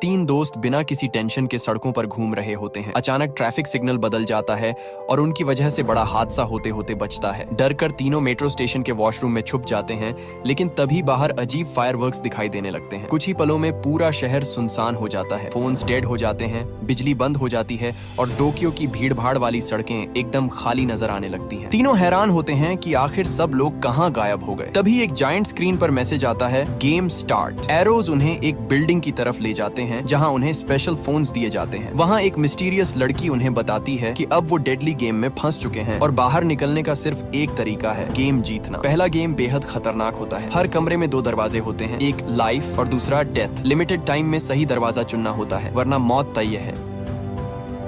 तीन दोस्त बिना किसी टेंशन के सड़कों पर घूम रहे होते हैं। अचानक ट्रैफिक सिग्नल बदल जाता है और उनकी वजह से बड़ा हादसा होते होते बचता है। डर कर तीनों मेट्रो स्टेशन के वॉशरूम में छुप जाते हैं, लेकिन तभी बाहर अजीब फायरवर्क्स दिखाई देने लगते हैं। कुछ ही पलों में पूरा शहर सुनसान हो जाता है। फोन्स डेड हो जाते हैं, बिजली बंद हो जाती है और टोक्यो की भीड़-भाड़ वाली सड़कें एकदम खाली नजर आने लगती हैं। तीनों हैरान होते हैं कि आखिर सब लोग कहां गायब हो गए। तभी एक जायंट स्क्रीन पर मैसेज आता है, गेम स्टार्ट। एरोज उन्हें एक बिल्डिंग की तरफ ले जाते हैं जहां उन्हें स्पेशल फोन्स दिए जाते हैं। वहां एक मिस्टीरियस लड़की उन्हें बताती है कि अब वो डेडली गेम में फंस चुके हैं और बाहर निकलने का सिर्फ एक तरीका है, गेम जीतना। पहला गेम बेहद खतरनाक होता है। हर कमरे में दो दरवाजे होते हैं, एक लाइफ और दूसरा डेथ। लिमिटेड टाइम में सही दरवाजा चुनना होता है, वरना मौत तय है।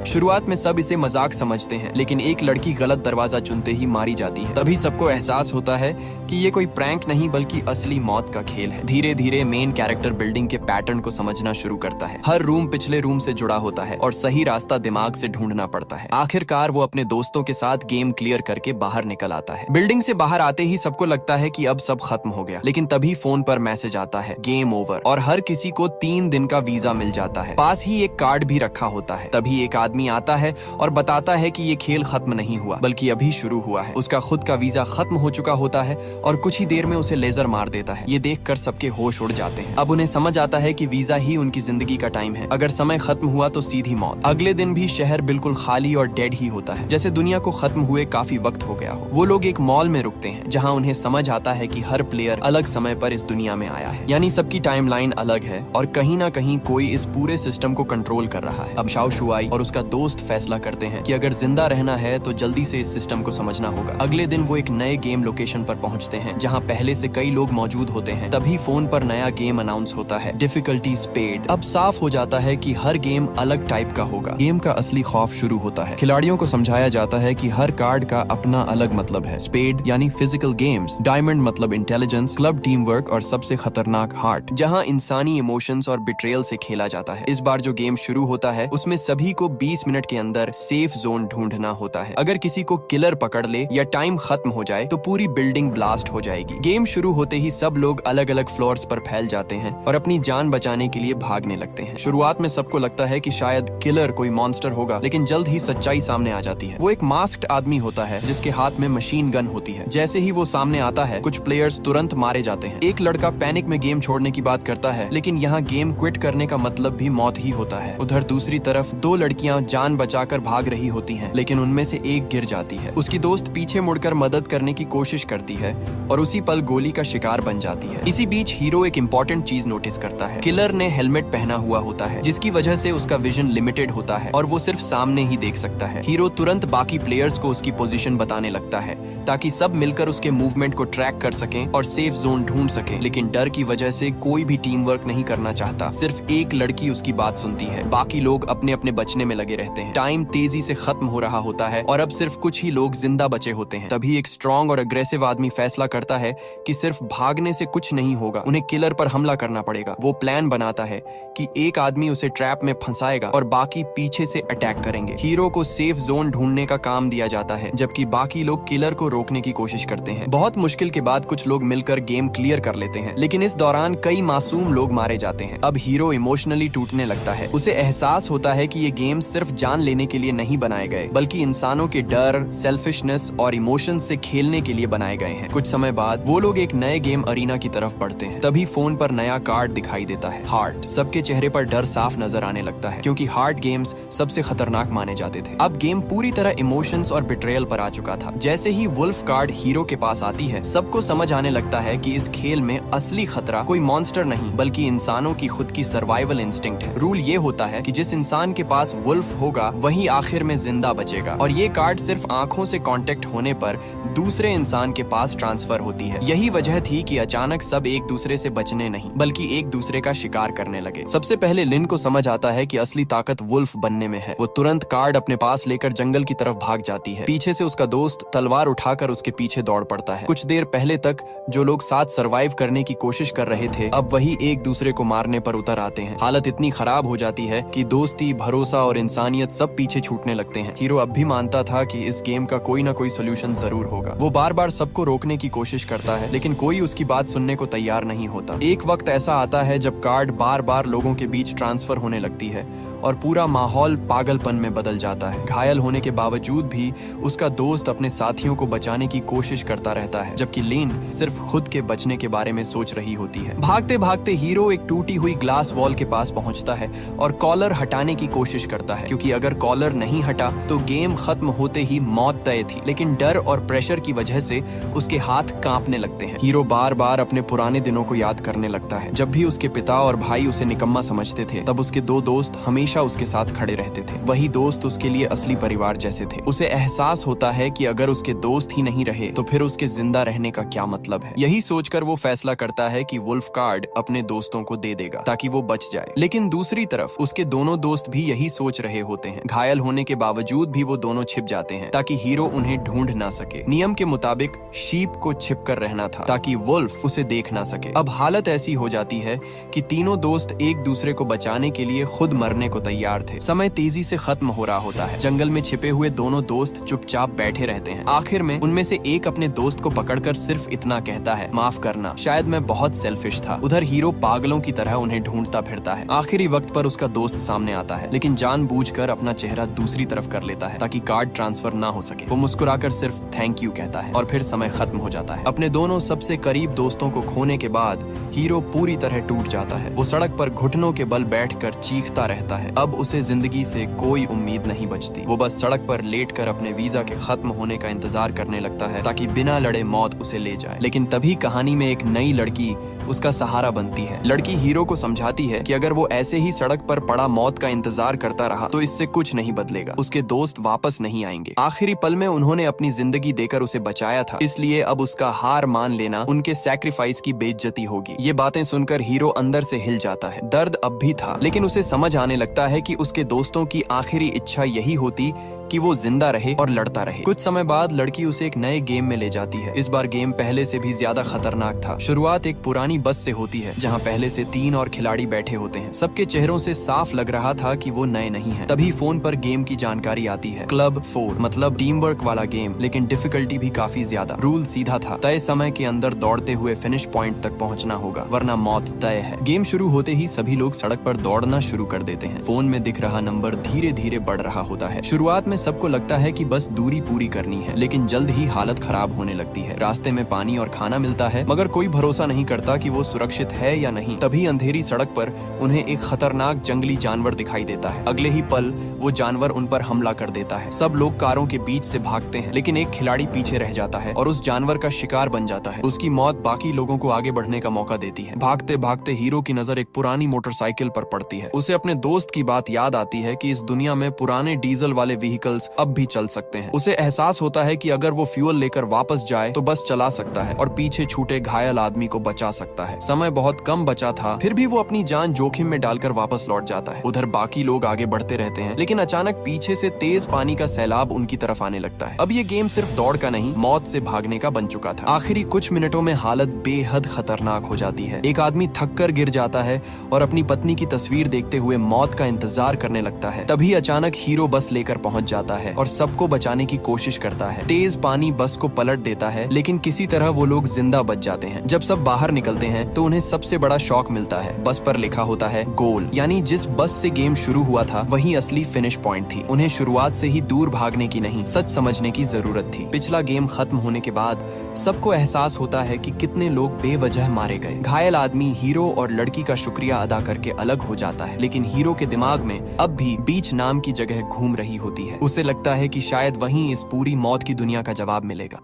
शुरुआत में सब इसे मजाक समझते हैं, लेकिन एक लड़की गलत दरवाजा चुनते ही मारी जाती है। तभी सबको एहसास होता है कि ये कोई प्रैंक नहीं बल्कि असली मौत का खेल है। धीरे धीरे मेन कैरेक्टर बिल्डिंग के पैटर्न को समझना शुरू करता है। हर रूम पिछले रूम से जुड़ा होता है और सही रास्ता दिमाग से ढूंढना पड़ता है। आखिरकार वो अपने दोस्तों के साथ गेम क्लियर करके बाहर निकल आता है। बिल्डिंग से बाहर आते ही सबको लगता है कि अब सब खत्म हो गया, लेकिन तभी फोन पर मैसेज आता है, गेम ओवर, और हर किसी को 3 दिन का वीजा मिल जाता है। पास ही एक कार्ड भी रखा होता है। तभी एक आदमी आता है और बताता है कि ये खेल खत्म नहीं हुआ बल्कि अभी शुरू हुआ है। उसका खुद का वीजा खत्म हो चुका होता है और कुछ ही देर में उसे लेजर मार देता है। ये देखकर सबके होश उड़ जाते हैं। अब उन्हें समझ आता है कि वीजा ही उनकी जिंदगी का टाइम है। अगर समय खत्म हुआ तो सीधी मौत। अगले दिन भी शहर बिल्कुल खाली और डेड ही होता है, जैसे दुनिया को खत्म हुए काफी वक्त हो गया हो। वो लोग एक मॉल में रुकते हैं जहाँ उन्हें समझ आता है कि हर प्लेयर अलग समय पर इस दुनिया में आया है, यानी सबकी टाइमलाइन अलग है और कहीं ना कहीं कोई इस पूरे सिस्टम को कंट्रोल कर रहा है। अब शाओ शुआई और उसका दोस्त फैसला करते हैं कि अगर जिंदा रहना है तो जल्दी से इस सिस्टम को समझना होगा। अगले दिन वो एक नए गेम लोकेशन पर पहुंचते हैं जहां पहले से कई लोग मौजूद होते हैं। तभी फोन पर नया गेम अनाउंस होता है, डिफिकल्टी स्पेड। अब साफ हो जाता है कि हर गेम अलग टाइप का होगा। गेम का असली खौफ शुरू होता है। खिलाड़ियों को समझाया जाता है कि हर कार्ड का अपना अलग मतलब है। स्पेड यानी फिजिकल गेम्स, डायमंड मतलब इंटेलिजेंस, क्लब टीम वर्क और सबसे खतरनाक हार्ट, जहाँ इंसानी इमोशंस और बिट्रेयल से खेला जाता है। इस बार जो गेम शुरू होता है उसमें सभी को 20 मिनट के अंदर सेफ जोन ढूंढना होता है। अगर किसी को किलर पकड़ ले या टाइम खत्म हो जाए तो पूरी बिल्डिंग ब्लास्ट हो जाएगी। गेम शुरू होते ही सब लोग अलग अलग फ्लोर्स पर फैल जाते हैं और अपनी जान बचाने के लिए भागने लगते हैं। शुरुआत में सबको लगता है कि शायद किलर कोई मॉन्स्टर होगा, लेकिन जल्द ही सच्चाई सामने आ जाती है। वो एक मास्क्ड आदमी होता है जिसके हाथ में मशीन गन होती है। जैसे ही वो सामने आता है कुछ प्लेयर्स तुरंत मारे जाते हैं। एक लड़का पैनिक में गेम छोड़ने की बात करता है, लेकिन यहाँ गेम क्विट करने का मतलब भी मौत ही होता है। उधर दूसरी तरफ 2 लड़कियां जान बचाकर भाग रही होती हैं, लेकिन उनमें से एक गिर जाती है। उसकी दोस्त पीछे मुड़कर मदद करने की कोशिश करती है और उसी पल गोली का शिकार बन जाती है। इसी बीच हीरो एक इम्पोर्टेंट चीज नोटिस करता है। किलर ने हेलमेट पहना हुआ होता है, जिसकी वजह से उसका विजन लिमिटेड होता है और वो सिर्फ सामने ही देख सकता है। हीरो तुरंत बाकी प्लेयर्स को उसकी पोजीशन बताने लगता है ताकि सब मिलकर उसके मूवमेंट को ट्रैक कर सकें और सेफ जोन ढूंढ सकें। लेकिन डर की वजह से कोई भी टीम वर्क नहीं करना चाहता। सिर्फ एक लड़की उसकी बात सुनती है। बाकी लोग अपने अपने बचने में लगे रहते हैं। टाइम तेजी से खत्म हो रहा होता है और अब सिर्फ कुछ ही लोग जिंदा बचे होते हैं। तभी एक स्ट्रॉन्ग और अग्रेसिव आदमी फैसला करता है कि सिर्फ भागने से कुछ नहीं होगा, उन्हें किलर पर हमला करना पड़ेगा। वो प्लान बनाता है कि एक आदमी उसे ट्रैप में फंसाएगा और बाकी पीछे से अटैक करेंगे। हीरो को सेफ जोन ढूंढने का काम दिया जाता है, जबकि बाकी लोग किलर को रोकने की कोशिश करते हैं। बहुत मुश्किल के बाद कुछ लोग मिलकर गेम क्लियर कर लेते हैं, लेकिन इस दौरान कई मासूम लोग मारे जाते हैं। अब हीरो इमोशनली टूटने लगता है। उसे एहसास होता है कि ये गेम सिर्फ जान लेने के लिए नहीं बनाए गए, बल्कि इंसानों के डर, सेल्फिशनेस और इमोशंस से खेलने के लिए बनाए गए हैं। कुछ समय बाद वो लोग एक नए गेम अरीना की तरफ बढ़ते हैं। तभी फोन पर नया कार्ड दिखाई देता है, हार्ट। सबके चेहरे पर डर साफ नजर आने लगता है, क्योंकि हार्ट गेम्स सबसे खतरनाक माने जाते थे। अब गेम पूरी तरह इमोशंस और बिट्रेयल पर आ चुका था। जैसे ही वुल्फ कार्ड हीरो के पास आती है, सबको समझ आने लगता है कि इस खेल में असली खतरा कोई मॉन्स्टर नहीं बल्कि इंसानों की खुद की सर्वाइवल इंस्टिंक्ट है। रूल ये होता है कि जिस इंसान के पास वुल्फ होगा वही आखिर में जिंदा बचेगा, और ये कार्ड सिर्फ आंखों से कांटेक्ट होने पर दूसरे इंसान के पास ट्रांसफर होती है। यही वजह थी कि अचानक सब एक दूसरे से बचने नहीं बल्कि एक दूसरे का शिकार करने लगे। सबसे पहले लिन को समझ आता है कि असली ताकत वुल्फ बनने में है। वो तुरंत कार्ड अपने पास लेकर जंगल की तरफ भाग जाती है। पीछे से उसका दोस्त तलवार उठाकर उसके पीछे दौड़ पड़ता है। कुछ देर पहले तक जो लोग साथ सरवाइव करने की कोशिश कर रहे थे, अब वही एक दूसरे को मारने पर उतर आते हैं। हालत इतनी खराब हो जाती है कि दोस्ती, भरोसा और इंसान इंसानियत सब पीछे छूटने लगते हैं। हीरो अब भी मानता था कि इस गेम का कोई ना कोई सोल्यूशन जरूर होगा। वो बार बार सबको रोकने की कोशिश करता है, लेकिन कोई उसकी बात सुनने को तैयार नहीं होता। एक वक्त ऐसा आता है जब कार्ड बार बार लोगों के बीच ट्रांसफर होने लगती है और पूरा माहौल पागलपन में बदल जाता है। घायल होने के बावजूद भी उसका दोस्त अपने साथियों को बचाने की कोशिश करता रहता है, जबकि लेन सिर्फ खुद के बचने के बारे में सोच रही होती है। भागते भागते हीरो एक टूटी हुई ग्लास वॉल के पास पहुंचता है और कॉलर हटाने की कोशिश करता है, क्योंकि अगर कॉलर नहीं हटा तो गेम खत्म होते ही मौत तय थी। लेकिन डर और प्रेशर की वजह से उसके हाथ कांपने लगते हैं। हीरो बार बार अपने पुराने दिनों को याद करने लगता है। जब भी उसके पिता और भाई उसे निकम्मा समझते थे, तब उसके दो दोस्त हमेशा उसके साथ खड़े रहते थे। वही दोस्त उसके लिए असली परिवार जैसे थे। उसे एहसास होता है कि अगर उसके दोस्त ही नहीं रहे तो फिर उसके जिंदा रहने का क्या मतलब है। यही सोचकर वो फैसला करता है कि वुल्फ कार्ड अपने दोस्तों को दे देगा ताकि वो बच जाए। लेकिन दूसरी तरफ उसके दोनों दोस्त भी यही सोच रहे होते हैं। घायल होने के बावजूद भी वो दोनों छिप जाते हैं ताकि हीरो उन्हें ढूंढ ना सके। नियम के मुताबिक शीप को छिप कर रहना था ताकि वुल्फ उसे देख ना सके। अब हालत ऐसी हो जाती है कि तीनों दोस्त एक दूसरे को बचाने के लिए खुद मरने को तैयार थे। समय तेजी से खत्म हो रहा होता है। जंगल में छिपे हुए दोनों दोस्त चुपचाप बैठे रहते हैं। आखिर में उनमें से एक अपने दोस्त को पकड़कर सिर्फ इतना कहता है, माफ करना, शायद मैं बहुत सेल्फिश था। उधर हीरो पागलों की तरह उन्हें ढूंढता फिरता है। आखिरी वक्त पर उसका दोस्त सामने आता है, लेकिन जानबूझकर अपना चेहरा दूसरी तरफ कर लेता है ताकि कार्ड ट्रांसफर ना हो सके। वो मुस्कुराकर सिर्फ थैंक यू कहता है और फिर समय खत्म हो जाता है। अपने दोनों सबसे करीब दोस्तों को खोने के बाद हीरो पूरी तरह टूट जाता है। वो सड़क पर घुटनों के बल बैठकर चीखता रहता है। अब उसे जिंदगी से कोई उम्मीद नहीं बचती। वो बस सड़क पर लेटकर अपने वीजा के खत्म होने का इंतजार करने लगता है ताकि बिना लड़े मौत उसे ले जाए। लेकिन तभी कहानी में एक नई लड़की उसका सहारा बनती है। लड़की हीरो को समझाती है कि अगर वो ऐसे ही सड़क पर पड़ा मौत का इंतजार करता रहा तो इससे कुछ नहीं बदलेगा। उसके दोस्त वापस नहीं आएंगे। आखिरी पल में उन्होंने अपनी जिंदगी देकर उसे बचाया था, इसलिए अब उसका हार मान लेना उनके सैक्रिफाइस की बेइज्जती होगी। ये बातें सुनकर हीरो अंदर से हिल जाता है। दर्द अब भी था, लेकिन उसे समझ आने लगता है कि उसके दोस्तों की आखिरी इच्छा यही होती कि वो जिंदा रहे और लड़ता रहे। कुछ समय बाद लड़की उसे एक नए गेम में ले जाती है। इस बार गेम पहले से भी ज्यादा खतरनाक था। शुरुआत एक पुरानी बस से होती है जहां पहले से 3 और खिलाड़ी बैठे होते हैं। सबके चेहरों से साफ लग रहा था कि वो नए नहीं हैं। तभी फोन पर गेम की जानकारी आती है। क्लब 4 मतलब टीम वर्क वाला गेम, लेकिन डिफिकल्टी भी काफी ज्यादा। रूल सीधा था, तय समय के अंदर दौड़ते हुए फिनिश पॉइंट तक पहुंचना होगा वरना मौत तय है। गेम शुरू होते ही सभी लोग सड़क पर दौड़ना शुरू कर देते हैं। फोन में दिख रहा नंबर धीरे धीरे बढ़ रहा होता है। शुरुआत में सबको लगता है कि बस दूरी पूरी करनी है, लेकिन जल्द ही हालत खराब होने लगती है। रास्ते में पानी और खाना मिलता है, मगर कोई भरोसा नहीं करता कि वो सुरक्षित है या नहीं। तभी अंधेरी सड़क पर उन्हें एक खतरनाक जंगली जानवर दिखाई देता है। अगले ही पल वो जानवर उन पर हमला कर देता है। सब लोग कारों के बीच से भागते हैं, लेकिन एक खिलाड़ी पीछे रह जाता है और उस जानवर का शिकार बन जाता है। उसकी मौत बाकी लोगों को आगे बढ़ने का मौका देती है। भागते भागते हीरो की नजर एक पुरानी मोटरसाइकिल पर पड़ती है। उसे अपने दोस्त की बात याद आती है कि इस दुनिया में पुराने डीजल वाले व्हीकल्स अब भी चल सकते हैं। उसे एहसास होता है कि अगर वो फ्यूल लेकर वापस जाए तो बस चला सकता है और पीछे छूटे घायल आदमी को बचा सकता है। समय बहुत कम बचा था, फिर भी वो अपनी जान जोखिम में डालकर वापस लौट जाता है। उधर बाकी लोग आगे बढ़ते रहते हैं, लेकिन अचानक पीछे से तेज पानी का सैलाब उनकी तरफ आने लगता है। अब ये गेम सिर्फ दौड़ का नहीं, मौत से भागने का बन चुका था। आखिरी कुछ मिनटों में हालत बेहद खतरनाक हो जाती है। एक आदमी थक कर गिर जाता है और अपनी पत्नी की तस्वीर देखते हुए मौत का इंतजार करने लगता है। तभी अचानक हीरो बस लेकर पहुंच जाता है और सबको बचाने की कोशिश करता है। तेज पानी बस को पलट देता है, लेकिन किसी तरह वो लोग जिंदा बच जाते हैं। जब सब बाहर निकलते हैं तो उन्हें सबसे बड़ा शॉक मिलता है। बस पर लिखा होता है गोल, यानी जिस बस से गेम शुरू हुआ था वही असली फिनिश पॉइंट थी। उन्हें शुरुआत से ही दूर भागने की नहीं, सच समझने की जरूरत थी। पिछला गेम खत्म होने के बाद सबको एहसास होता है कि कितने लोग बेवजह मारे गए। घायल आदमी हीरो और लड़की का शुक्रिया अदा करके अलग हो जाता है, लेकिन हीरो के दिमाग में अब भी बीच नाम की जगह घूम रही होती है। उसे लगता है कि शायद वहीं इस पूरी मौत की दुनिया का जवाब मिलेगा।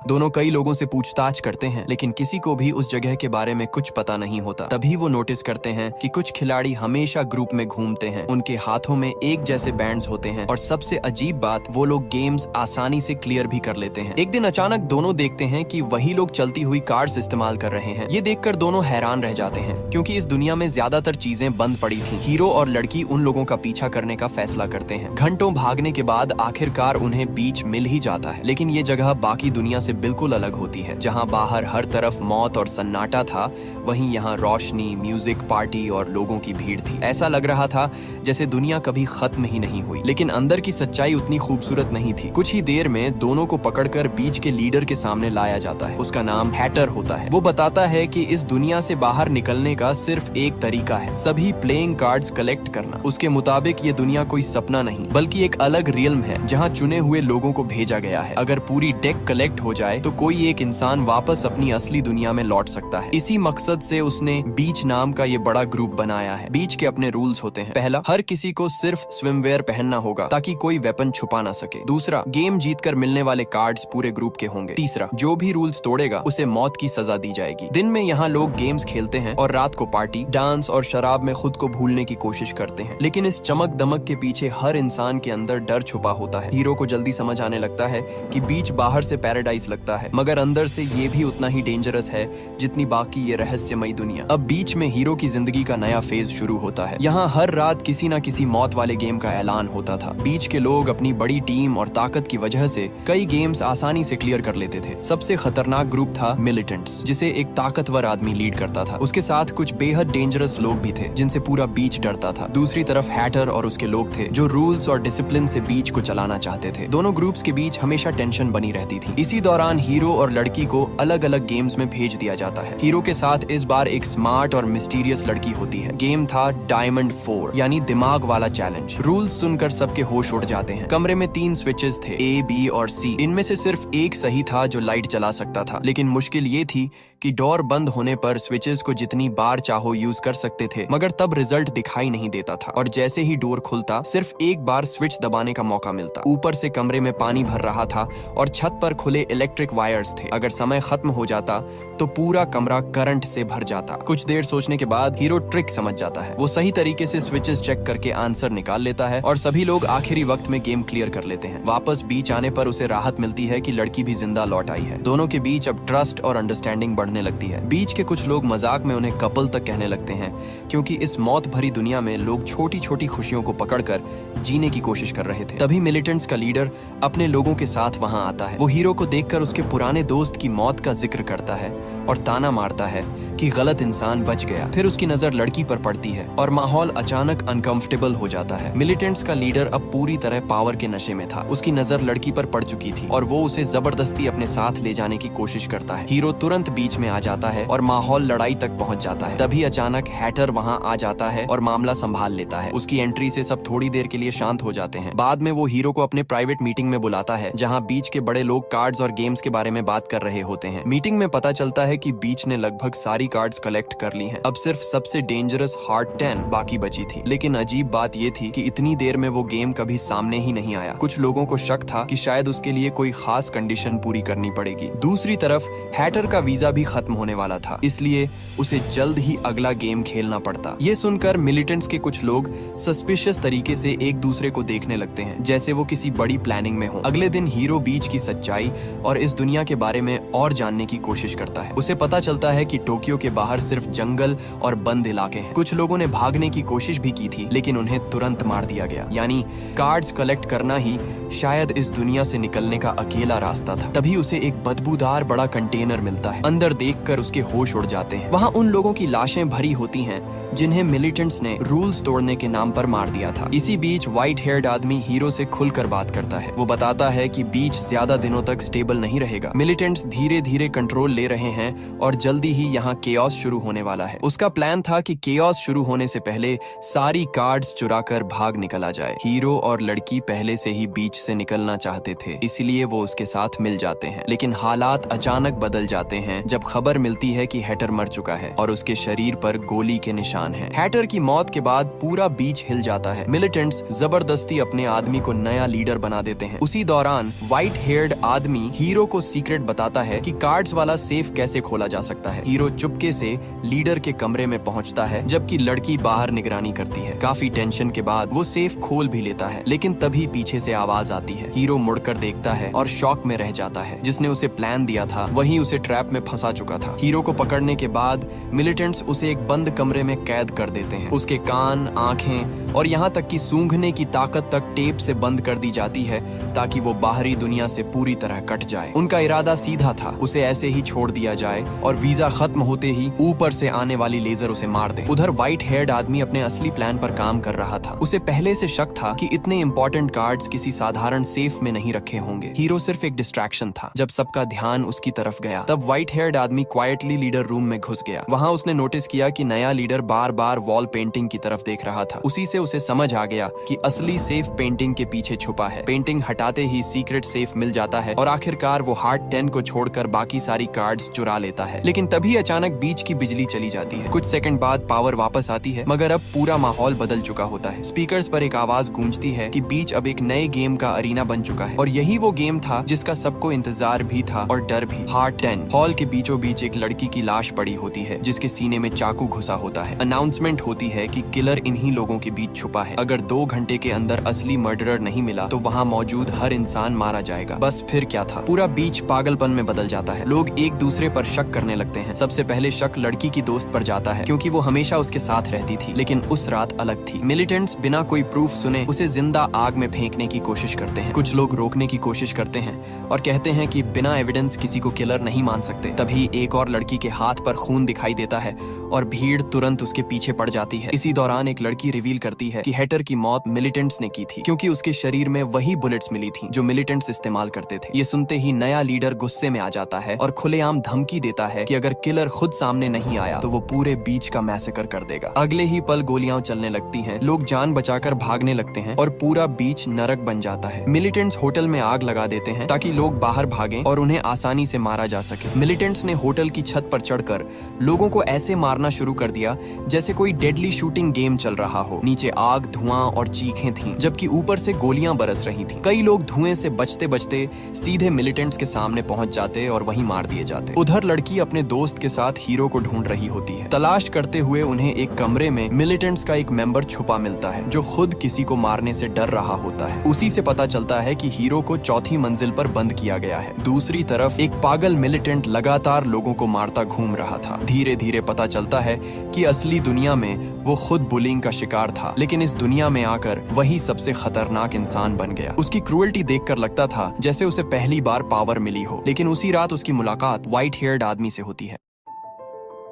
दोनों कई लोगों से पूछताछ करते हैं, लेकिन किसी को भी उस जगह के बारे में कुछ पता नहीं होता। तभी वो नोटिस करते हैं कि कुछ खिलाड़ी हमेशा ग्रुप में घूमते हैं। उनके हाथों में एक जैसे बैंड्स होते हैं और सबसे अजीब बात, वो लोग गेम्स आसानी से क्लियर भी कर लेते हैं। एक दिन अचानक दोनों देखते हैं कि वही लोग चलती हुई कार्ड्स इस्तेमाल कर रहे हैं। ये देखकर दोनों हैरान रह जाते हैं, क्योंकि इस दुनिया में ज्यादातर चीजें बंद पड़ी थी। हीरो और लड़की उन लोगों का पीछा करने का फैसला करते हैं। घंटों भागने के बाद आखिरकार उन्हें बीच मिल ही जाता है, लेकिन ये जगह बाकी दुनिया से बिल्कुल अलग होती है। जहाँ बाहर हर तरफ मौत और सन्नाटा था, वहीं यहाँ रोशनी, म्यूजिक, पार्टी और लोगों की भीड़ थी। ऐसा लग रहा था जैसे दुनिया कभी खत्म ही नहीं हुई। लेकिन अंदर की सच्चाई उतनी खूबसूरत नहीं थी। कुछ ही देर में दोनों को पकड़कर बीच के लीडर के सामने लाया जाता है। उसका नाम हैटर होता है। वो बताता है कि इस दुनिया से बाहर निकलने का सिर्फ एक तरीका है, सभी प्लेइंग कार्ड्स कलेक्ट करना। उसके मुताबिक ये दुनिया कोई सपना नहीं बल्कि एक अलग रियल्म है जहाँ चुने हुए लोगों को भेजा गया है। अगर पूरी डेक कलेक्ट हो जाए तो कोई एक इंसान वापस अपनी असली दुनिया में लौट सकता है। इसी मकसद से उसने बीच नाम का ये बड़ा ग्रुप बनाया है। बीच के अपने रूल्स होते हैं। पहला, हर किसी को सिर्फ स्विमवेयर पहनना होगा ताकि कोई वेपन छुपा ना सके। दूसरा, गेम जीतकर मिलने वाले कार्ड्स पूरे ग्रुप के होंगे। तीसरा, जो भी रूल्स तोड़ेगा उसे मौत की सजा दी जाएगी। दिन में यहाँ लोग गेम्स खेलते हैं और रात को पार्टी, डांस और शराब में खुद को भूलने की कोशिश करते हैं। लेकिन इस चमक दमक के पीछे हर इंसान के अंदर डर छुपा होता है। हीरो को जल्दी समझ आने लगता है कि बीच बाहर से पैराडाइज लगता है, मगर अंदर से ये भी उतना ही डेंजरस है जितनी बाकी ये रहस्यमयी दुनिया। अब बीच में हीरो की जिंदगी का नया फेज शुरू होता है। यहाँ हर रात किसी न किसी मौत वाले गेम का ऐलान होता था। बीच के लोग अपनी बड़ी टीम और ताकत की वजह से कई गेम्स आसानी से क्लियर कर लेते थे। सबसे खतरनाक ग्रुप था मिलिटेंट्स, जिसे एक ताकतवर आदमी लीड करता था। उसके साथ कुछ बेहद डेंजरस लोग भी थे जिनसे पूरा बीच डरता था। दूसरी तरफ हैटर और उसके लोग थे जो रूल्स और डिसिप्लिन से बीच को चलाना चाहते थे। दोनों ग्रुप्स के बीच हमेशा टेंशन बनी रहती थी। इसी दौरान हीरो और लड़की को अलग अलग गेम्स में भेज दिया जाता है। हीरो के साथ इस बार एक स्मार्ट और मिस्टीरियस लड़की होती है। गेम था डायमंड 4 यानी दिमाग वाला चैलेंज। रूल्स सुनकर सबके होश उड़ जाते हैं। कमरे में 3 स्विचेस थे, A, B और C। इनमें से सिर्फ एक सही था जो लाइट जला सकता था। लेकिन मुश्किल ये थी कि डोर बंद होने पर स्विचेस को जितनी बार चाहो यूज कर सकते थे, मगर तब रिजल्ट दिखाई नहीं देता था। और जैसे ही डोर खुलता, सिर्फ एक बार स्विच दबाने का मौका मिलता। ऊपर से कमरे में पानी भर रहा था और छत पर खुले इलेक्ट्रिक वायर्स थे। अगर समय खत्म हो जाता तो पूरा कमरा करंट से भर जाता। कुछ देर सोचने के बाद हीरो ट्रिक समझ जाता है। वो सही तरीके से स्विचेस चेक करके आंसर निकाल लेता है और सभी लोग आखिरी वक्त में गेम क्लियर कर लेते हैं। वापस बीच आने पर उसे राहत मिलती है कि लड़की भी जिंदा लौट आई है। दोनों के बीच अब ट्रस्ट और अंडरस्टैंडिंग बढ़ने लगती है। बीच के कुछ लोग मजाक में उन्हें कपल तक कहने लगते हैं, क्योंकि इस मौत भरी दुनिया में लोग छोटी छोटी खुशियों को पकड़कर जीने की कोशिश कर रहे थे। तभी मिलिटेंट्स का लीडर अपने लोगों के साथ वहां आता है। वो हीरो को देखकर उसके पुराने दोस्त की मौत का जिक्र करता है और ताना मारता है कि गलत इंसान बच गया। फिर उसकी नजर लड़की पर पड़ती है और माहौल अचानक अनकंफर्टेबल हो जाता है। मिलिटेंट्स का लीडर अब पूरी तरह पावर के नशे में था। उसकी नजर लड़की पर पड़ चुकी थी और वो उसे जबरदस्ती अपने साथ ले जाने की कोशिश करता है। हीरो तुरंत बीच में आ जाता है और माहौल लड़ाई तक पहुंच जाता है। तभी अचानक हैटर वहां आ जाता है और मामला संभाल लेता है। उसकी एंट्री से सब थोड़ी देर के लिए शांत हो जाते हैं। बाद में वो हीरो को अपने प्राइवेट मीटिंग में बुलाता है, जहां बीच के बड़े लोग कार्ड्स और गेम्स के बारे में बात कर रहे होते हैं। मीटिंग में पता चलता है कि बीच ने लगभग सारी कार्ड्स कलेक्ट कर ली हैं। अब सिर्फ सबसे डेंजरस हार्ट 10 बाकी बची थी। लेकिन अजीब बात ये थी कि इतनी देर में वो गेम कभी सामने ही नहीं आया। कुछ लोगों को शक था कि शायद उसके लिए कोई खास कंडीशन पूरी करनी पड़ेगी। दूसरी तरफ हैटर का वीजा भी खत्म होने वाला था, इसलिए उसे जल्द ही अगला गेम खेलना पड़ता। ये सुनकर मिलिटेंट्स के कुछ लोग सस्पिशियस तरीके से एक दूसरे को देखने लगते हैं, जैसे वो किसी बड़ी प्लानिंग में हो। अगले दिन हीरो बीच की सच्चाई और इस दुनिया के बारे में और जानने की कोशिश करता है। उसे पता चलता है कि टोक्यो के बाहर सिर्फ जंगल और बंद इलाके हैं। कुछ लोगों ने भागने की कोशिश भी की थी, लेकिन उन्हें तुरंत मार दिया गया। यानी कार्ड्स कलेक्ट करना ही शायद इस दुनिया से निकलने का अकेला रास्ता था। तभी उसे एक बदबूदार बड़ा कंटेनर मिलता है। अंदर देखकर उसके होश उड़ जाते हैं। वहाँ उन लोगों की लाशें भरी होती हैं जिन्हें मिलिटेंट्स ने रूल्स तोड़ने के नाम पर मार दिया था। इसी बीच व्हाइट हेयर्ड आदमी हीरो से खुलकर बात करता है। वो बताता है कि बीच ज्यादा दिनों तक स्टेबल नहीं रहेगा। मिलिटेंट्स धीरे धीरे कंट्रोल ले रहे हैं और जल्दी ही यहाँ केओस शुरू होने वाला है। उसका प्लान था कि केओस शुरू होने से पहले सारी कार्ड्स चुराकर भाग निकला जाए। हीरो और लड़की पहले से ही बीच से निकलना चाहते थे, इसलिए वो उसके साथ मिल जाते हैं। लेकिन हालात अचानक बदल जाते हैं जब खबर मिलती है कि हैटर मर चुका है और उसके शरीर पर गोली के निशान है। हैटर की मौत के बाद पूरा बीच हिल जाता है। मिलिटेंट्स जबरदस्ती अपने आदमी को नया लीडर बना देते हैं। उसी दौरान व्हाइट हेयर्ड आदमी हीरो को सीक्रेट बताता है कि कार्ड्स वाला सेफ कैसे खोला जा सकता है। हीरो चुपके से लीडर के कमरे में पहुंचता है, जबकि लड़की बाहर निगरानी करती है। काफी टेंशन के बाद वो सेफ खोल भी लेता है, लेकिन तभी पीछे से आवाज आती है। हीरो मुड़कर देखता है और शॉक में रह जाता है। जिसने उसे प्लान दिया था वही उसे ट्रैप में फंसा चुका था। हीरो को पकड़ने के बाद मिलिटेंट्स उसे एक बंद कमरे में कैद कर देते हैं। उसके कान, आंखें और यहाँ तक कि सूंघने की ताकत तक टेप से बंद कर दी जाती है ताकि वो बाहरी दुनिया से पूरी तरह कट जाए। उनका इरादा सीधा था, उसे ऐसे ही छोड़ दिया जाए और वीजा खत्म होते ही ऊपर से आने वाली लेजर उसे मार दे। उधर व्हाइट हेयर्ड आदमी अपने असली प्लान पर काम कर रहा था। उसे पहले से शक था कि इतने इंपॉर्टेंट कार्ड्स किसी साधारण सेफ में नहीं रखे होंगे। हीरो सिर्फ एक डिस्ट्रैक्शन था। जब सबका ध्यान उसकी तरफ गया तब व्हाइट हेयर्ड आदमी क्वाइटली लीडर रूम में घुस गया। वहाँ उसने नोटिस किया कि नया लीडर बार बार वॉल पेंटिंग की तरफ देख रहा था। उसी से उसे समझ आ गया कि असली सेफ पेंटिंग के पीछे छुपा है। पेंटिंग हटाते ही सीक्रेट सेफ मिल जाता है और आखिरकार वो हार्ट 10 को छोड़कर बाकी सारी कार्ड्स चुरा लेता है। लेकिन तभी अचानक बीच की बिजली चली जाती है। कुछ सेकंड बाद पावर वापस आती है, मगर अब पूरा माहौल बदल चुका होता है। स्पीकर्स पर एक आवाज गूंजती है कि बीच अब एक नए गेम का अरीना बन चुका है और यही वो गेम था जिसका सबको इंतजार भी था और डर भी। हार्ट 10 हॉल के बीचों बीच एक लड़की की लाश पड़ी होती है जिसके सीने में चाकू घुसा होता है। अनाउंसमेंट होती है कि किलर इन्हीं लोगों के बीच छुपा है। अगर 2 घंटे के अंदर असली मर्डरर नहीं मिला तो वहाँ मौजूद हर इंसान मारा जाएगा। बस फिर क्या था, पूरा बीच पागलपन में बदल जाता है। लोग एक दूसरे पर शक करने लगते हैं। सबसे पहले शक लड़की की दोस्त पर जाता है क्योंकि वो हमेशा उसके साथ रहती थी, लेकिन उस रात अलग थी। मिलिटेंट्स बिना कोई प्रूफ सुने उसे जिंदा आग में फेंकने की कोशिश करते हैं। कुछ लोग रोकने की कोशिश करते हैं और कहते हैं कि बिना एविडेंस किसी को किलर नहीं मान सकते। तभी एक और लड़की के हाथ पर खून दिखाई देता है और भीड़ तुरंत उसके पीछे पड़ जाती है। इसी दौरान एक लड़की रिवील करती है कि हैटर की मौत मिलिटेंट्स ने की थी क्योंकि उसके शरीर में वही बुलेट्स मिली थी जो मिलिटेंट्स इस्तेमाल करते थे। ये सुनते ही नया लीडर गुस्से में आ जाता है और खुलेआम धमकी देता है कि अगर किलर खुद सामने नहीं आया तो वो पूरे बीच का मैसेकर कर देगा। अगले ही पल गोलियां चलने लगती हैं, लोग जान बचाकर भागने लगते हैं और पूरा बीच नरक बन जाता है। मिलिटेंट्स होटल में आग लगा देते हैं ताकि लोग बाहर भागें और उन्हें आसानी से मारा जा सके। मिलिटेंट्स ने होटल की छत पर चढ़कर लोगों को ऐसे मारना शुरू कर दिया जैसे कोई डेडली शूटिंग गेम चल रहा हो। नीचे आग, धुआं और चीखें थीं, जबकि ऊपर से गोलियां बरस रही थीं। कई लोग धुएं से बचते बचते सीधे मिलिटेंट्स के सामने पहुंच जाते और वहीं मार दिए जाते। उधर लड़की अपने दोस्त के साथ हीरो को ढूंढ रही होती है। तलाश करते हुए उन्हें एक कमरे में मिलिटेंट्स का एक मेंबर छुपा मिलता है जो खुद किसी को मारने से डर रहा होता है। उसी से पता चलता है कि हीरो को चौथी मंजिल पर बंद किया गया है। दूसरी तरफ एक पागल मिलिटेंट लगातार लोगों को मारता घूम रहा था। धीरे धीरे पता चलता है कि असली दुनिया में वो खुद बुलिंग का शिकार था, लेकिन इस दुनिया में आकर वही सबसे खतरनाक इंसान बन गया। उसकी क्रूएल्टी देखकर लगता था जैसे उसे पहली बार पावर मिली हो, लेकिन उसी रात उसकी मुलाकात व्हाइट हेयर्ड आदमी से होती है।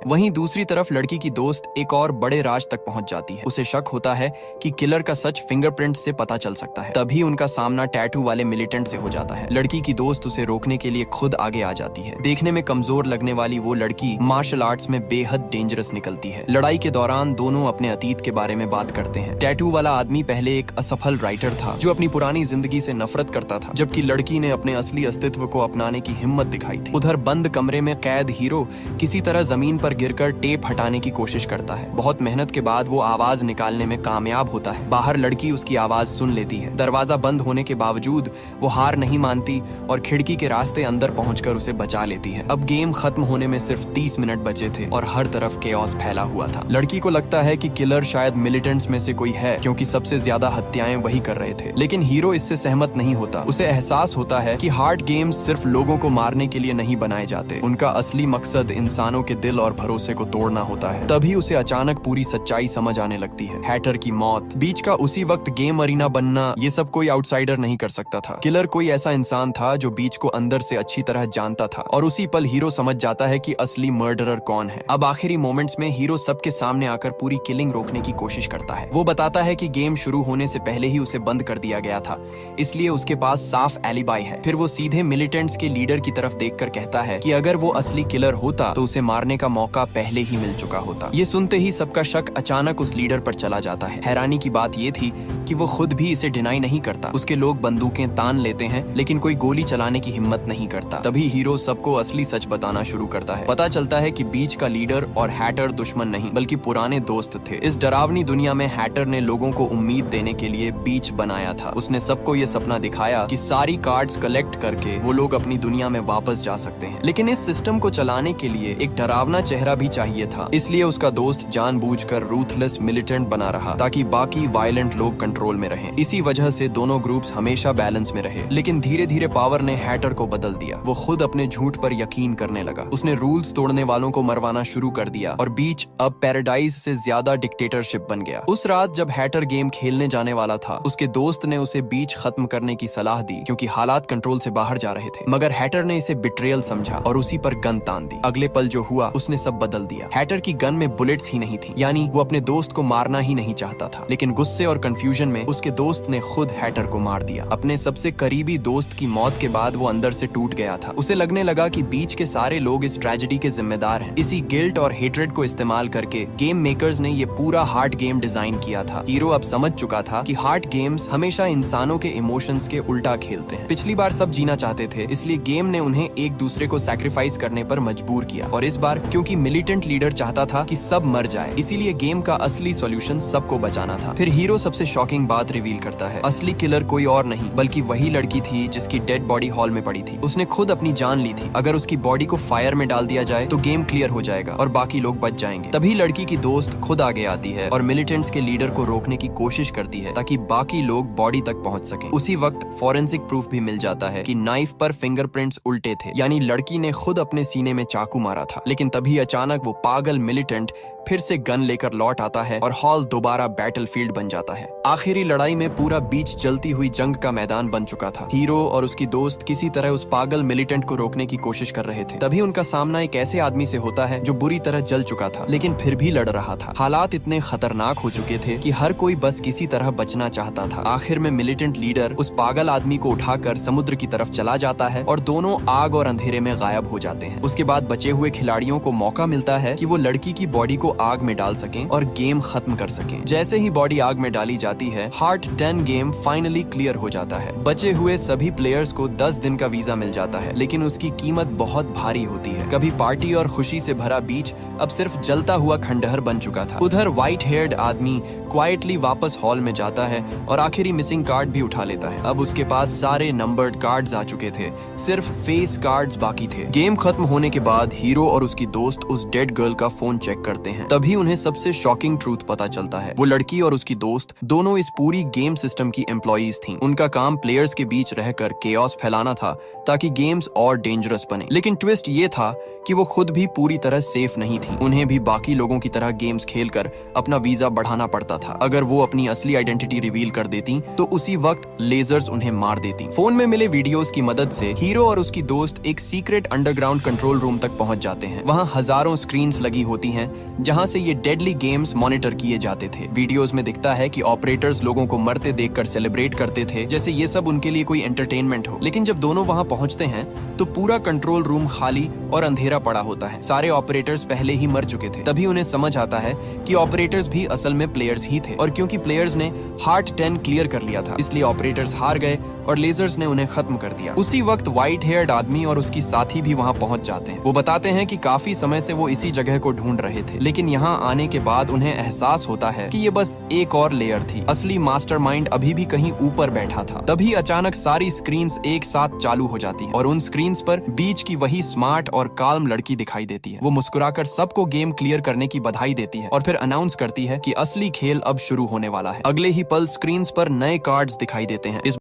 वहीं दूसरी तरफ लड़की की दोस्त एक और बड़े राज तक पहुंच जाती है। उसे शक होता है कि किलर का सच फिंगरप्रिंट से पता चल सकता है। तभी उनका सामना टैटू वाले मिलिटेंट से हो जाता है। लड़की की दोस्त उसे रोकने के लिए खुद आगे आ जाती है। देखने में कमजोर लगने वाली वो लड़की मार्शल आर्ट्स में बेहद डेंजरस निकलती है। लड़ाई के दौरान दोनों अपने अतीत के बारे में बात करते हैं। टैटू वाला आदमी पहले एक असफल राइटर था जो अपनी पुरानी जिंदगी से नफरत करता था, जबकि लड़की ने अपने असली अस्तित्व को अपनाने की हिम्मत दिखाई थी। उधर बंद कमरे में कैद हीरो किसी तरह जमीन पर गिरकर टेप हटाने की कोशिश करता है। बहुत मेहनत के बाद वो आवाज निकालने में कामयाब होता है। बाहर लड़की उसकी आवाज सुन लेती है। दरवाजा बंद होने के बावजूद वो हार नहीं मानती और खिड़की के रास्ते अंदर पहुंचकर उसे बचा लेती है। अब गेम खत्म होने में सिर्फ 30 मिनट बचे थे और हर तरफ केओस फैला हुआ था। लड़की को लगता है कि किलर शायद मिलिटेंट्स में से कोई है क्योंकि सबसे ज्यादा हत्याएं वही कर रहे थे, लेकिन हीरो इससे सहमत नहीं होता। उसे एहसास होता है कि हार्ड गेम्स सिर्फ लोगों को मारने के लिए नहीं बनाए जाते। उनका असली मकसद इंसानों के दिल और भरोसे को तोड़ना होता है। तभी उसे अचानक पूरी सच्चाई समझ आने लगती है। हैटर की मौत, बीच का उसी वक्त गेम अरीना बनना, ये सब कोई आउटसाइडर नहीं कर सकता था। किलर कोई ऐसा इंसान था जो बीच को अंदर से अच्छी तरह जानता था और उसी पल हीरो समझ जाता है कि असली मर्डरर कौन है। अब आखिरी मोमेंट्स में हीरो सबके सामने आकर पूरी किलिंग रोकने की कोशिश करता है। वो बताता है कि गेम शुरू होने से पहले ही उसे बंद कर दिया गया था, इसलिए उसके पास साफ एलिबाई है। फिर वो सीधे मिलिटेंट्स के लीडर की तरफ देखकर कहता है कि अगर वो असली किलर होता तो उसे मारने का मौका पहले ही मिल चुका होता। ये सुनते ही सबका शक अचानक उस लीडर पर चला जाता है। हैरानी की बात ये थी कि वो खुद भी इसे डिनाई नहीं करता। उसके लोग बंदूकें तान लेते हैं लेकिन कोई गोली चलाने की हिम्मत नहीं करता। तभी हीरो सबको असली सच बताना शुरू करता है। पता चलता है कि बीच का लीडर और हैटर दुश्मन नहीं बल्कि पुराने दोस्त थे। इस डरावनी दुनिया में हैटर ने लोगों को उम्मीद देने के लिए बीच बनाया था। उसने सबको ये सपना दिखाया कि सारी कार्ड्स कलेक्ट करके वो लोग अपनी दुनिया में वापस जा सकते हैं। लेकिन इस सिस्टम को चलाने के लिए एक डरावना चेहरा भी चाहिए था। इसलिए उसका दोस्त जानबूझकर रूथलेस मिलिटेंट बना रहा ताकि बाकी वायलेंट लोग कंट्रोल में रहें। इसी वजह से दोनों ग्रुप्स हमेशा बैलेंस में रहे। लेकिन धीरे धीरे पावर ने हैटर को बदल दिया। वो खुद अपने झूठ पर यकीन करने लगा। उसने रूल्स तोड़ने वालों को मरवाना शुरू कर दिया और बीच अब पैराडाइज से ज्यादा डिक्टेटरशिप बन गया। उस रात जब हैटर गेम खेलने जाने वाला था, उसके दोस्त ने उसे बीच खत्म करने की सलाह दी क्योंकि हालात कंट्रोल से बाहर जा रहे थे। मगर हैटर ने इसे बिट्रेयल समझा और उसी पर गन तान दी। अगले पल जो हुआ उसने सब बदल दिया। हैटर की गन में बुलेट्स ही नहीं थी, यानी वो अपने दोस्त को मारना ही नहीं चाहता था। लेकिन गुस्से और कंफ्यूजन में उसके दोस्त ने खुद हैटर को मार दिया। अपने सबसे करीबी दोस्त की मौत के बाद वो अंदर से टूट गया था। उसे लगने लगा कि बीच के सारे लोग इस ट्रेजेडी के जिम्मेदार हैं। इसी गिल्ट और हेट्रेड को इस्तेमाल करके गेम मेकर्स ने ये पूरा हार्ड गेम डिजाइन किया था। हीरो अब समझ चुका था कि हार्ड गेम्स हमेशा इंसानों के इमोशंस के उल्टा खेलते हैं। पिछली बार सब जीना चाहते थे, इसलिए गेम ने उन्हें एक दूसरे को सैक्रिफाइस करने पर मजबूर किया। और इस बार क्योंकि मिलिटेंट लीडर चाहता था कि सब मर जाए, इसीलिए गेम का असली सॉल्यूशन सबको बचाना था। फिर हीरो सबसे शॉकिंग बात रिवील करता है। असली किलर कोई और नहीं बल्कि वही लड़की थी जिसकी डेड बॉडी हॉल में पड़ी थी। उसने खुद अपनी जान ली थी। अगर उसकी बॉडी को फायर में डाल दिया जाए तो गेम क्लियर हो जाएगा और बाकी लोग बच जाएंगे। तभी लड़की की दोस्त खुद आगे आती है और मिलिटेंट्स के लीडर को रोकने की कोशिश करती है ताकि बाकी लोग बॉडी तक पहुंच सकें। उसी वक्त फॉरेंसिक प्रूफ भी मिल जाता है कि नाइफ पर फिंगरप्रिंट्स उल्टे थे, यानी लड़की ने खुद अपने सीने में चाकू मारा था। लेकिन तभी अचानक वो पागल मिलिटेंट फिर से गन लेकर लौट आता है और हॉल दोबारा बैटलफील्ड बन जाता है। आखिरी लड़ाई में पूरा बीच जलती हुई जंग का मैदान बन चुका था। हीरो और उसकी दोस्त किसी तरह उस पागल मिलिटेंट को रोकने की कोशिश कर रहे थे। तभी उनका सामना एक ऐसे आदमी से होता है जो बुरी तरह जल चुका था लेकिन फिर भी लड़ रहा था। हालात इतने खतरनाक हो चुके थे कि हर कोई बस किसी तरह बचना चाहता था। आखिर में मिलिटेंट लीडर उस पागल आदमी को उठाकर समुद्र की तरफ चला जाता है और दोनों आग और अंधेरे में गायब हो जाते हैं। उसके बाद बचे हुए खिलाड़ियों को मौका मिलता है कि वो लड़की की बॉडी को आग में डाल सकें और गेम खत्म कर सकें। जैसे ही बॉडी आग में डाली जाती है, हार्ट 10 गेम फाइनली क्लियर हो जाता है। बचे हुए सभी प्लेयर्स को 10 दिन का वीजा मिल जाता है, लेकिन उसकी कीमत बहुत भारी होती है। कभी पार्टी और खुशी से भरा बीच अब सिर्फ जलता हुआ खंडहर बन चुका था। उधर व्हाइट हेयर्ड आदमी क्वाइटली वापस हॉल में जाता है और आखिरी मिसिंग कार्ड भी उठा लेता है। अब उसके पास सारे नंबर्ड कार्ड्स आ चुके थे, सिर्फ फेस कार्ड्स बाकी थे। गेम खत्म होने के बाद हीरो और उसकी दोस्त उस डेड गर्ल का फोन चेक करते हैं। तभी उन्हें सबसे शॉकिंग ट्रूथ पता चलता है। वो लड़की और उसकी दोस्त दोनों इस पूरी गेम सिस्टम की एम्प्लॉइज थीं। उनका काम प्लेयर्स के बीच रहकर केओस फैलाना था ताकि गेम्स और डेंजरस बने। लेकिन ट्विस्ट ये था कि वो खुद भी पूरी तरह सेफ नहीं थी। उन्हें भी बाकी लोगों की तरह गेम्स खेलकर अपना वीजा बढ़ाना पड़ता था। अगर वो अपनी असली आइडेंटिटी रिवील कर देती तो उसी वक्त लेजर्स उन्हें मार देती। फोन में मिले वीडियोस की मदद से हीरो और उसकी दोस्त एक सीक्रेट अंडरग्राउंड कंट्रोल रूम तक पहुंच जाते हैं। वहां हजारों स्क्रीन्स लगी होती हैं जहां से ये डेडली गेम्स मॉनिटर किए जाते थे। वीडियोस में दिखता है कि ऑपरेटर्स लोगों को मरते देखकर सेलिब्रेट करते थे जैसे ये सब उनके लिए कोई एंटरटेनमेंट हो। लेकिन जब दोनों वहां पहुंचते हैं तो पूरा कंट्रोल रूम खाली और अंधेरा पड़ा होता है। सारे ऑपरेटर्स पहले ही मर चुके थे। तभी उन्हें समझ आता है कि ऑपरेटर्स भी असल में प्लेयर्स ही थे और क्योंकि प्लेयर्स ने हार्ट 10 क्लियर कर लिया था इसलिए ऑपरेटर्स हार गए और लेजर्स ने उन्हें खत्म कर दिया। उसी वक्त व्हाइट हेयर्ड आदमी और उसकी साथी भी वहां पहुंच जाते हैं। वो बताते हैं कि काफी समय से वो इसी जगह को ढूंढ रहे थे, लेकिन यहाँ आने के बाद उन्हें एहसास होता है कि ये बस एक और लेयर थी। असली मास्टरमाइंड अभी भी कहीं ऊपर बैठा था। तभी अचानक सारी स्क्रीन्स एक साथ चालू हो जाती हैं और उन स्क्रीन्स पर बीच की वही स्मार्ट और काल्म लड़की दिखाई देती है। वो मुस्कुराकर सबको गेम क्लियर करने की बधाई देती है और फिर अनाउंस करती है कि असली खेल अब शुरू होने वाला है। अगले ही पल स्क्रीन्स पर नए कार्ड्स दिखाई देते हैं। इस